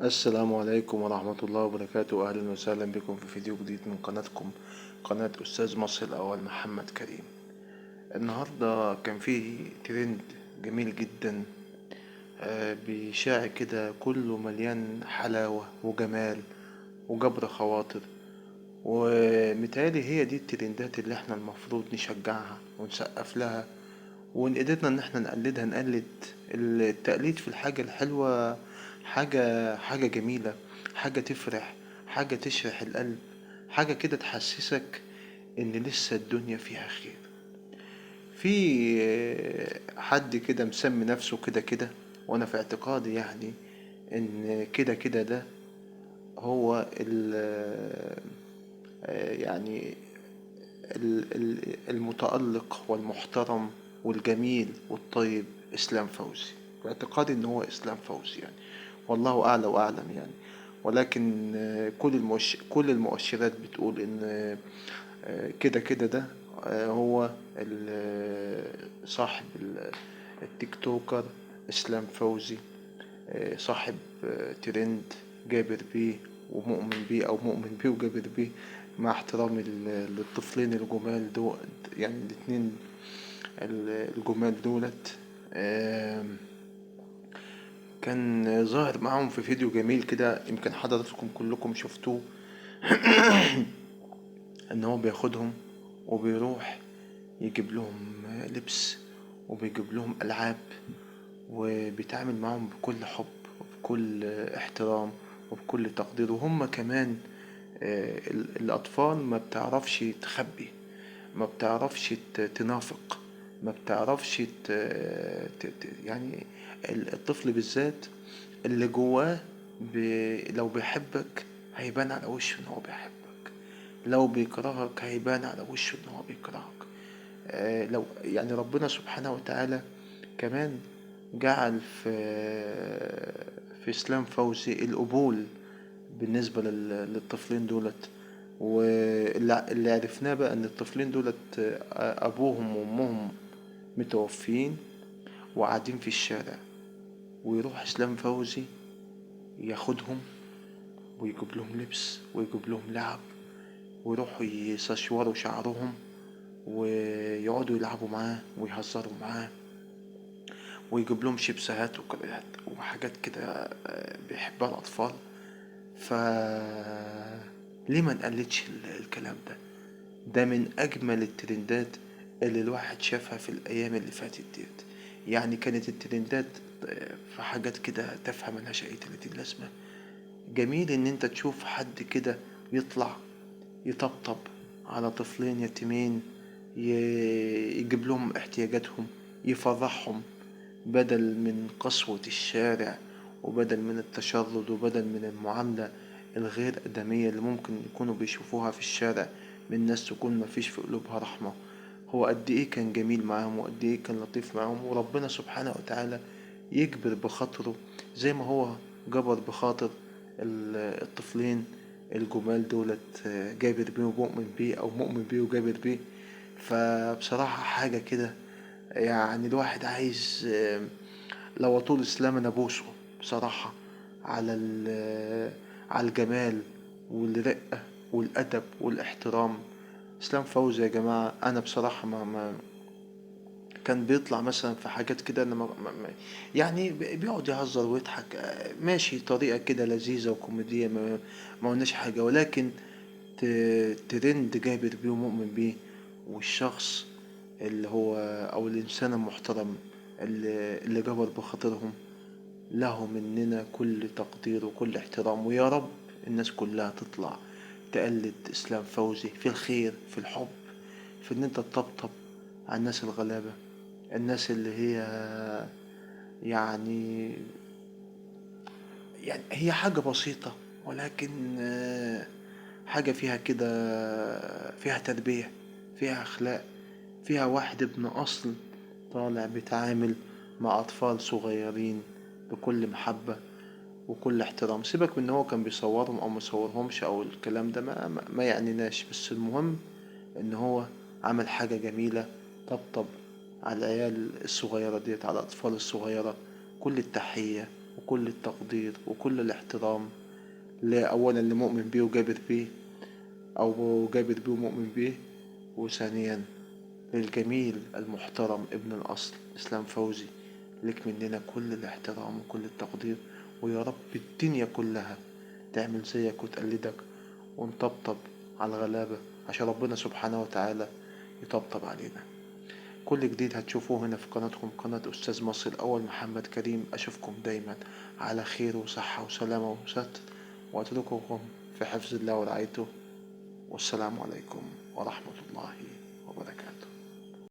السلام عليكم ورحمة الله وبركاته. أهلا وسهلا بكم في فيديو جديد من قناتكم، قناة أستاذ مصر الأول محمد كريم. النهاردة كان فيه ترند جميل جدا، بيشاع كده، كله مليان حلاوة وجمال وجبر خواطر. ومتهيألي هي دي الترندات اللي احنا المفروض نشجعها ونسقف لها، وإن قدرنا إن احنا نقلدها نقلد. التقليد في الحاجة الحلوة حاجة جميلة، حاجة تفرح، حاجة تشرح القلب، حاجة كده تحسسك إن لسه الدنيا فيها خير. في حد كده مسمي نفسه كده كده، وأنا في اعتقادي يعني إن كده كده ده هو يعني المتألق والمحترم والجميل والطيب إسلام فوزي. باعتقادي إن هو إسلام فوزي يعني، والله أعلى وأعلم يعني. ولكن كل المؤشرات بتقول إن كده كده ده هو صاحب التيك توكر إسلام فوزي، صاحب ترند جابر بيه ومؤمن بيه، أو مؤمن بيه وجابر بيه، مع احترامي للطفلين الجمال دول، يعني الاتنين الجمال دولت. آم، كان ظاهر معاهم في فيديو جميل كده، يمكن حضراتكم كلكم شفتوه. ان هو بياخدهم وبيروح يجيب لهم لبس، وبيجيب لهم ألعاب، وبيتعامل معهم بكل حب وبكل احترام وبكل تقدير. وهم كمان الأطفال ما بتعرفش تخبي، ما بتعرفش تنافق، ما بتعرفش يعني الطفل بالذات اللي جواه لو بيحبك هيبان على وشه ان هو بيحبك، لو بيكرهك هيبان على وشه ان هو بيكرهك. لو يعني ربنا سبحانه وتعالى كمان جعل في اسلام فوزي القبول بالنسبة للطفلين دولت. واللي عرفناه بقى ان الطفلين دولت ابوهم وامهم متوفين وقاعدين في الشارع، ويروح اسلام فوزي ياخدهم ويجيب لهم لبس ويجيب لهم لعب، ويروحوا يسشوروا شعرهم ويقعدوا يلعبوا معاه ويهزروا معاه، ويجيب لهم شيبسات وكريات وحاجات كده بيحبها الأطفال. ف ليه ما نقلدش الكلام ده؟ ده من أجمل الترندات اللي الواحد شافها في الأيام اللي فاتت ديت. يعني كانت الترندات في حاجات كده تافهة ملهاش أي 30 لازمة. جميل إن أنت تشوف حد كده يطلع يطبطب على طفلين يتيمين، يجيب لهم احتياجاتهم، يفرحهم، بدل من قسوة الشارع، وبدل من التشرد، وبدل من المعاملة الغير آدمية اللي ممكن يكونوا بيشوفوها في الشارع من ناس تكون مفيش في قلوبها رحمة. هو قد ايه كان جميل معاهم، وقد ايه كان لطيف معاهم، وربنا سبحانه وتعالى يجبر بخاطره زي ما هو جبر بخاطر الطفلين الجمال دولت، جابر بيه ومؤمن بيه، او مؤمن بيه وجابر بيه. فبصراحة حاجة كده يعني الواحد عايز لو طول الإسلام أنا بوسه بصراحة على على الجمال والرقة والأدب والاحترام. إسلام فوزي يا جماعة، أنا بصراحة ما كان بيطلع مثلا في حاجات كده، أنا يعني بيقعد يهزر ويضحك، ماشي، طريقة كده لذيذة وكوميدية، ما قلناش حاجة. ولكن ترند جابر بيه ومؤمن بيه، والشخص اللي هو أو الإنسان المحترم اللي جبر بخاطرهم، له مننا كل تقدير وكل احترام. ويا رب الناس كلها تطلع تقلد إسلام فوزي في الخير، في الحب، في إن أنت تطبطب على الناس الغلابة، الناس اللي هي يعني يعني هي حاجة بسيطة، ولكن حاجة فيها كده، فيها تربية، فيها أخلاق، فيها واحد ابن أصل طالع بيتعامل مع أطفال صغيرين بكل محبة وكل احترام. سيبك من إن هو كان بيصورهم أو مصورهمش أو الكلام ده، ما يعنيناش، بس المهم إن هو عمل حاجة جميلة، طبطب على العيال الصغيرة ديت، على الأطفال الصغيرة. كل التحية وكل التقدير وكل الاحترام أولا لمؤمن بيه وجابر بيه، أو جابر بيه ومؤمن بيه، وثانيا للجميل المحترم ابن الأصل إسلام فوزي. لك مننا كل الاحترام وكل التقدير، ويا رب الدنيا كلها تعمل زيك وتقلدك، ونطبطب على الغلابة عشان ربنا سبحانه وتعالى يطبطب علينا. كل جديد هتشوفوه هنا في قناتكم، قناة أستاذ مصر الأول محمد كريم. أشوفكم دايما على خير وصحة وسلامة وستر، وأترككم في حفظ الله ورعايته، والسلام عليكم ورحمة الله وبركاته.